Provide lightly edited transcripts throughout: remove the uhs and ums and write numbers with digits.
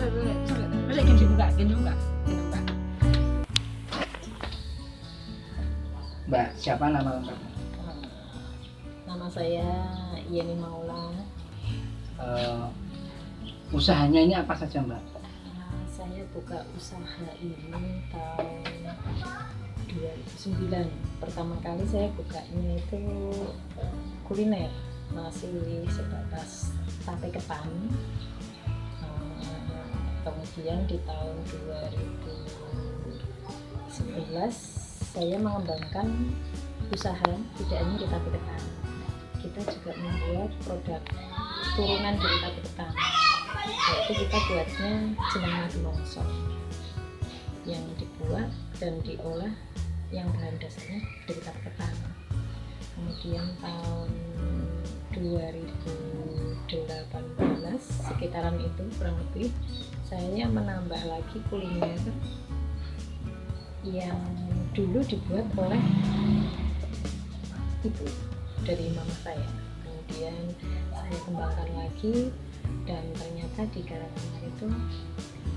Masa ikan dibuka, ikan dibuka. Mbak, siapa nama lengkapnya? Nama saya Yeni Maula. Usahanya ini apa saja, Mbak? Saya buka usaha ini tahun 2009. Pertama kali saya bukanya itu kuliner, masih sebatas tape ketan. Kemudian di tahun 2011 saya mengembangkan usaha tidak hanya di tape ketan. Kita juga membuat produk turunan dari tape ketan, yaitu kita buatnya jenang madu longsor yang dibuat dan diolah yang bahan dasarnya dari tape ketan. Kemudian tahun 2018 sekitaran itu kurang lebih saya menambah lagi kuliner yang dulu dibuat oleh ibu dari mama saya. Kemudian saya kembangkan lagi dan ternyata di Karanganyar itu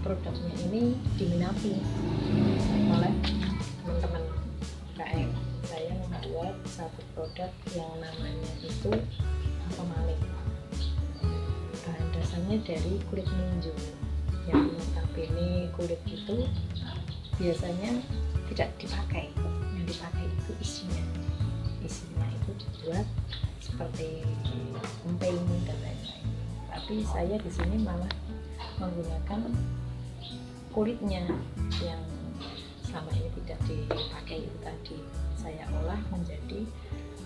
produknya ini diminati oleh teman-teman UKM. Saya membuat satu produk yang namanya itu pemaling. Bahan dasarnya dari kulit melinjo, yang notabene kulit itu biasanya tidak dipakai. Yang dipakai itu isinya itu dibuat seperti emping dan lain-lain. Tapi saya di sini malah menggunakan kulitnya yang selama ini tidak dipakai itu tadi. Saya olah menjadi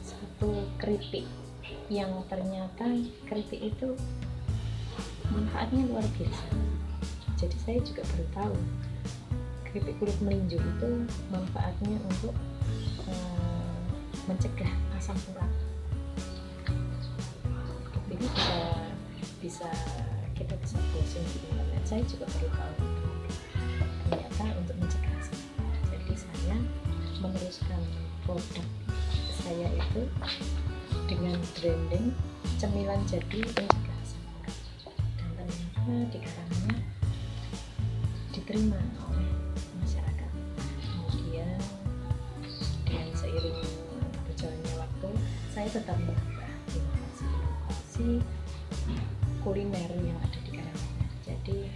satu keripik yang ternyata keripik itu manfaatnya luar biasa. Jadi saya juga baru tahu keripik kulit melinjo itu manfaatnya untuk mencegah asam urat. Ini bisa kita bisa browsing di internet. Saya juga baru tahu ternyata untuk mencegah asam urat. Jadi saya meneruskan produk saya itu dengan branding cemilan jadul pencegah asam urat, dan ternyata di Karanganyar diterima oleh masyarakat. Kemudian dengan seiring berjalannya waktu, saya tetap menambah inovasi kuliner yang ada di Karanganyar. Jadi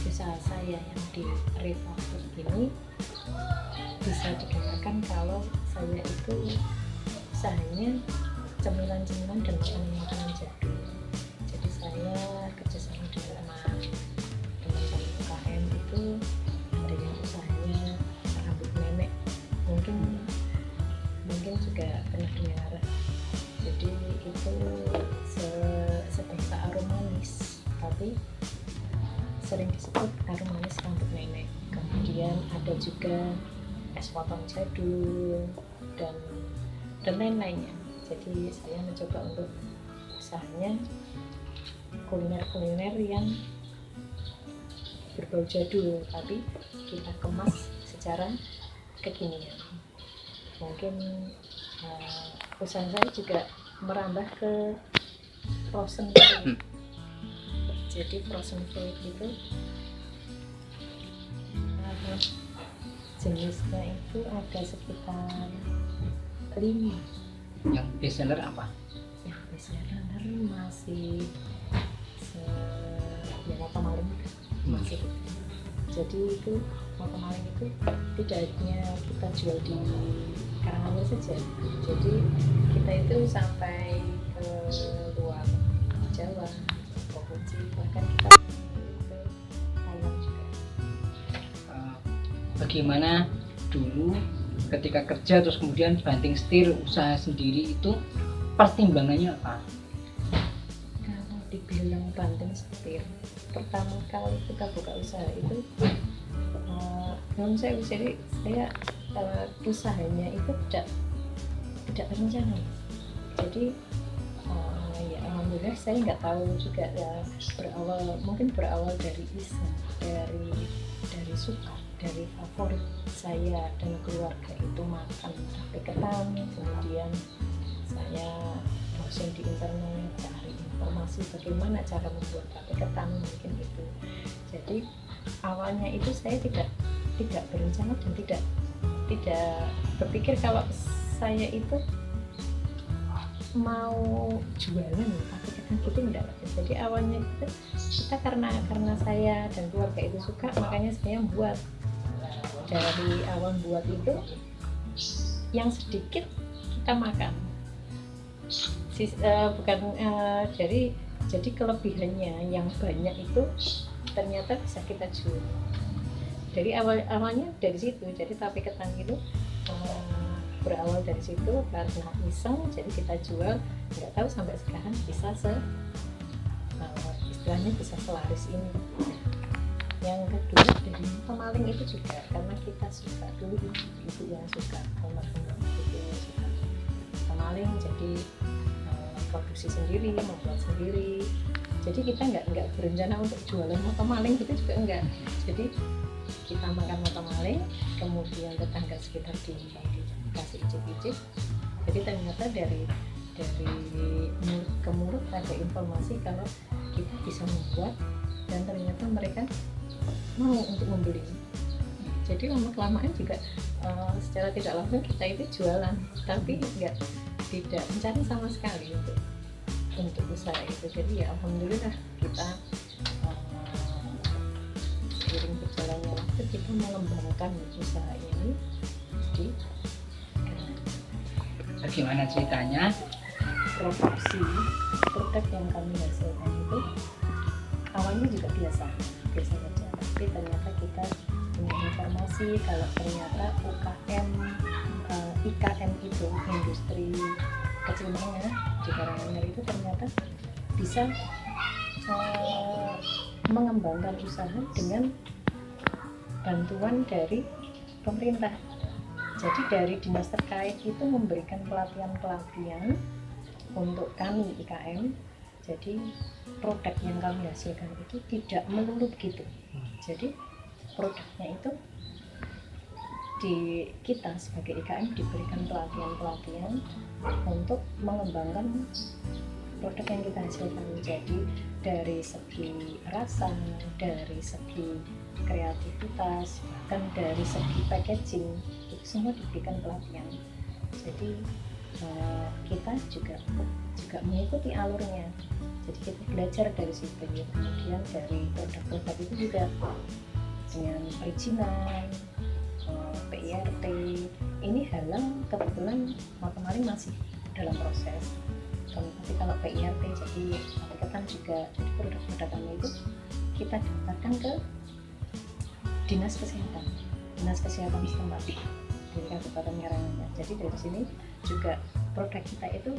usaha saya yang di Refaktur ini bisa dikatakan kalau saya itu usahanya cemilan-cemilan dan makanan-makanan jadul. Jadi saya kerjasama dengan teman-teman UKM itu ada yang usahanya rambut nenek, mungkin juga pernah dengar. Jadi itu sebangsa aroma manis, tapi sering disebut aroma manis rambut nenek. Kemudian ada juga es potong jadul dan lain-lainnya. Jadi saya mencoba untuk usahanya kuliner yang berbau jadul, tapi kita kemas secara kekinian. Mungkin usaha saya juga merambah ke frozen food. Jadi frozen food itu jenisnya itu ada sekitar 5. Yang best seller apa? Yang best seller masih yang watermelon masih. Jadi itu watermelon itu tidak hanya kita jual di Karanganyar saja. Jadi kita itu sampai ke luar Jawa, provinsi, bahkan kita ke Thailand juga. Bagaimana dulu ketika kerja terus kemudian banting setir usaha sendiri itu pertimbangannya apa? Kalau dibilang banting setir, pertama kali kita buka usaha itu belum saya usahanya itu tidak terencana. Jadi ya alhamdulillah saya nggak tahu juga ya, berawal dari iseng, dari suka, dari favorit saya dan keluarga itu makan tape ketan. Kemudian saya dosen di internet cari informasi bagaimana cara membuat tape ketan mungkin itu. Jadi awalnya itu saya tidak berencana dan tidak berpikir kalau saya itu mau jualan tape ketan gitu, enggak. Jadi awalnya kita karena saya dan keluarga itu suka, makanya saya buat. Dari awal buat itu yang sedikit kita makan, jadi kelebihannya yang banyak itu ternyata bisa kita jual. Dari awalnya dari situ, jadi tape ketan itu berawal dari situ karena iseng, jadi kita jual. Nggak tahu sampai sekarang bisa istilahnya bisa selaris ini. Yang kedua dari pemaling itu juga karena kita suka, dulu ibu yang suka almarhumah itu suka pemaling, jadi produksi sendiri, membuat sendiri. Jadi kita nggak berencana untuk jualan pemaling gitu juga enggak. Jadi kita makan pemaling, kemudian tetangga sekitar dikasih icip-icip. Jadi ternyata dari mulut ke mulut ada informasi kalau kita bisa membuat, dan ternyata mereka mau untuk membeli. Jadi lama-kelamaan juga secara tidak langsung kita itu jualan, tapi tidak mencari sama sekali untuk usaha itu. Jadi ya alhamdulillah kita seiring berjalannya waktu kita mengembangkan usaha ini. Jadi bagaimana ceritanya? Produksi produk yang kami hasilkan itu awalnya juga biasa saja, tapi ternyata kita punya informasi kalau ternyata IKM itu industri kecil menengah di Karanganyar itu ternyata bisa mengembangkan usaha dengan bantuan dari pemerintah. Jadi dari dinas terkait itu memberikan pelatihan untuk kami IKM. Jadi produk yang kami hasilkan itu tidak melulu gitu. Jadi produknya itu kita sebagai IKM diberikan pelatihan untuk mengembangkan produk yang kita hasilkan. Jadi dari segi rasa, dari segi kreativitas, bahkan dari segi packaging itu semua diberikan pelatihan. Jadi kita juga mengikuti alurnya. Jadi kita belajar dari situ. Kemudian dari produk-produk itu juga dengan perizinan, PIRT. Ini halal kebetulan kemarin masih dalam proses. Tapi kalau PIRT jadi tape ketan juga, jadi produk-produk kami itu kita daftarkan ke dinas kesehatan setempat di Kabupaten Karanganyar. Jadi dari sini juga produk kita itu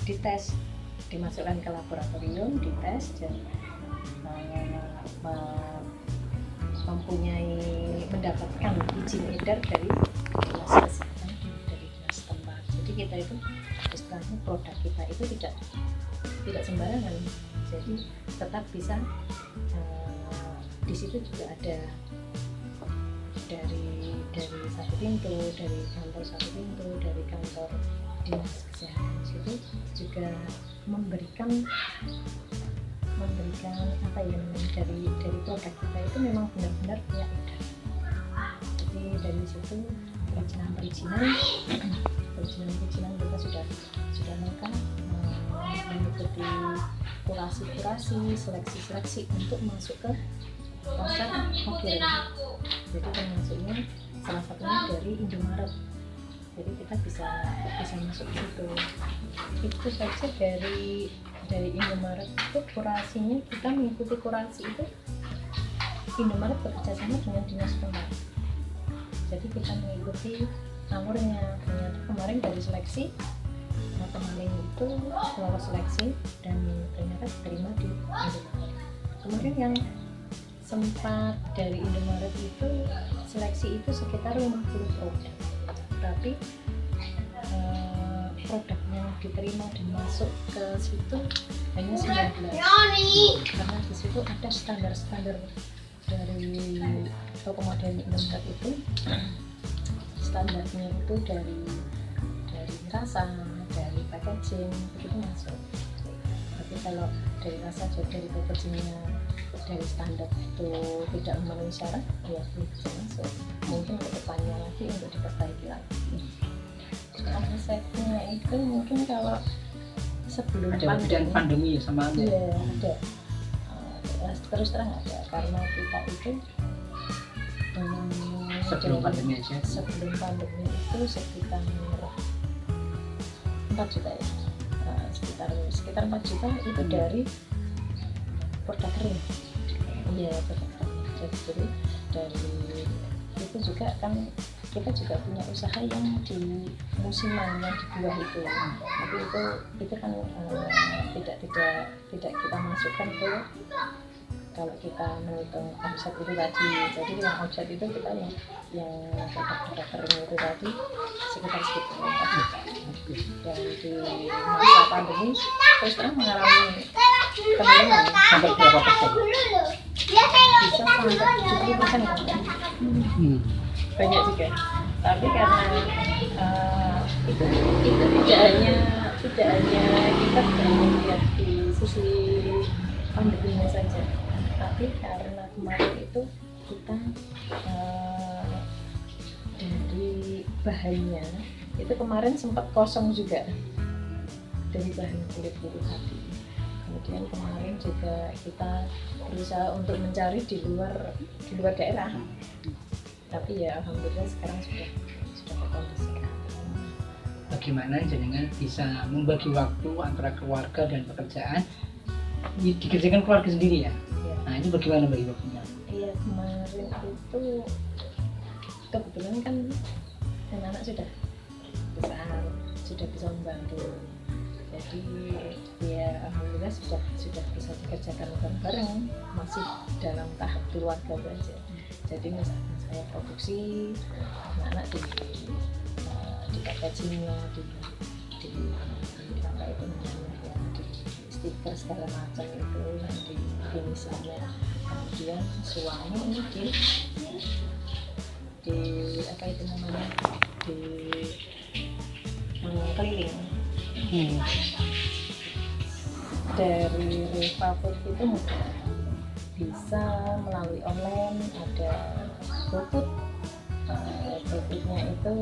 dites, dimasukkan ke laboratorium, dites dan mendapatkan izin edar dari dinas kesehatan dari dinas setempat. Jadi kita itu istilahnya produk kita itu tidak sembarangan. Jadi tetap bisa di situ juga ada dari satu pintu, dari kantor satu pintu, dari kantor dinas kesehatan situ juga memberikan apa ya namanya, dari produk kita itu memang benar-benar punya edar. Jadi dari situ perizinan kita sudah lengkap, mengikuti kurasi, seleksi untuk masuk ke pasar modern. Jadi termasuknya salah satunya dari Indomaret. Jadi kita bisa masuk ke situ. Itu saja dari Indomaret itu kurasinya, kita mengikuti kurasi itu Indomaret bekerjasama dengan dinas setempat. Jadi kita mengikuti alurnya. Ternyata kemarin dari seleksi pemaling itu lolos seleksi dan ternyata diterima di Indomaret. Kemudian yang sempat dari Indomaret itu seleksi itu sekitar 50 produk, tapi produk yang diterima dan masuk ke situ hanya 19, karena di situ ada standar dari toko modern Indomaret itu. Standarnya itu dari dari rasa, dari packaging begitu masuk. Tapi kalau dari rasa, dari packagingnya, dari standar itu tidak memenuhi syarat, ya belum bisa masuk. Mungkin ke depannya lagi untuk diperbaiki lagi. Resepnya itu mungkin kalau sebelum Ada perbedaan pandemi ya sama iya ada. Terus terang ada, karena kita itu sebelum pandemi aja. sebelum pandemi itu sekitar 4 juta ya. Sekitar 4 juta itu dari produk kering. Iya, produk kering. Jadi dari itu juga kan kita juga punya usaha yang di musiman, yang di buah itu. Tapi itu kan tidak kita masukkan ke kalau kita menghitung omset itu tadi. Jadi yang omset itu kita yang produk kering itu tadi sekitar segitu. Dan di masa pandemi terus terang mengalami penurunan Sampai berapa persen? bisa sampai 70% banyak juga. Tapi karena itu tidak hanya kita melihat di sisi pandeminya saja, tapi karena kemarin itu kita dari bahannya itu kemarin sempat kosong juga dari bahan kulit bulu tadi. Kemudian kemarin juga kita berusaha untuk mencari di luar daerah, tapi ya alhamdulillah sekarang sudah terkondisikan. Bagaimana jenengan bisa membagi waktu antara keluarga dan pekerjaan? Dikerjakan keluarga sendiri ya? Ya. Nah ini bagaimana bagi waktunya? Iya, kemarin itu kebetulan kan anak-anak sudah besar, sudah bisa membantu. Jadi ya alhamdulillah sudah bisa dikerjakan bareng-bareng, masih dalam tahap keluarga saja. Jadi misalkan saya produksi, anak-anak di packagingnya, di apa itu namanya ya, di stiker segala macam itu yang di finishingnya. Kemudian suami ini di apa itu namanya di keliling. Dari Reva Food itu mudah, bisa melalui online, ada GoFood, GoFoodnya itu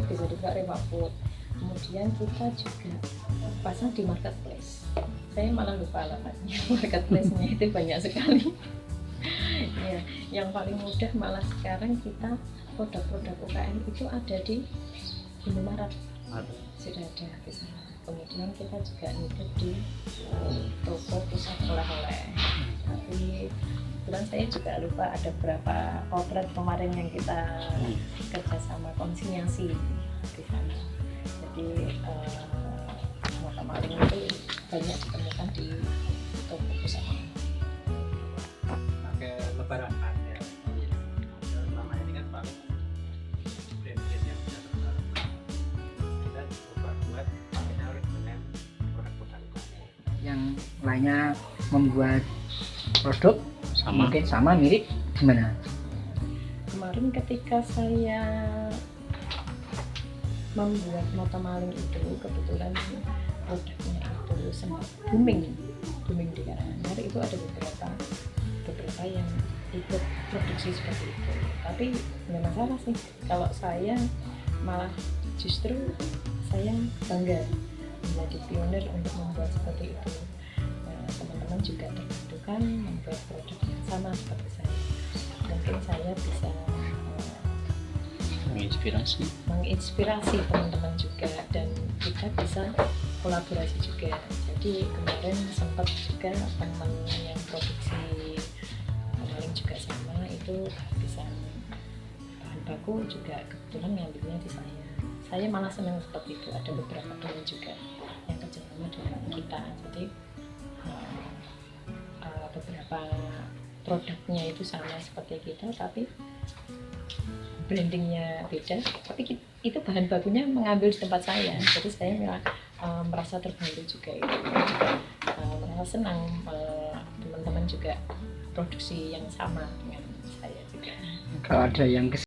bisa dibuka Reva Food. Kemudian kita juga pasang di marketplace. Saya malah lupa alamatnya, marketplace-nya itu banyak sekali. Ya, yang paling mudah malah sekarang kita produk-produk UKM itu ada di Indomaret, sudah ada di sana. Kemudian kita juga nitip di toko pusat oleh-oleh. Tapi kebetulan saya juga lupa ada berapa outlet kemarin yang kita kerjasama konsinyasi di sana. Jadi mata maling itu banyak ditemukan di toko pusat. Pakai lebaran kan ya. Selama ini kan Pak brand-brand yang sudah terkenal. Kita coba buat kita harus dengan produk-produk Yang lainnya membuat produk sama. mungkin sama mirip gimana? Kemarin ketika saya membuat mata maling itu kebetulan produknya itu sempat booming di Karanganyar. Itu ada beberapa yang ikut produksi seperti itu. Tapi nggak masalah sih, kalau saya malah justru saya bangga menjadi pionir untuk membuat seperti itu. Nah, teman-teman juga terbantukan membuat produk yang sama seperti saya. Mungkin saya bisa menginspirasi teman-teman juga, dan kita bisa kolaborasi juga. Jadi kemarin sempat juga teman yang produksi kemarin juga sama, itu bisa bahan baku juga kebetulan ngambilnya di saya. Saya malah senang seperti itu, ada beberapa teman juga yang kerjasama dengan kita. Jadi beberapa produknya itu sama seperti kita, tapi brandingnya beda, tapi itu bahan bakunya mengambil di tempat saya. Jadi saya merasa terbantu juga itu. Merasa senang teman-teman juga produksi yang sama dengan saya juga. Kalau ada yang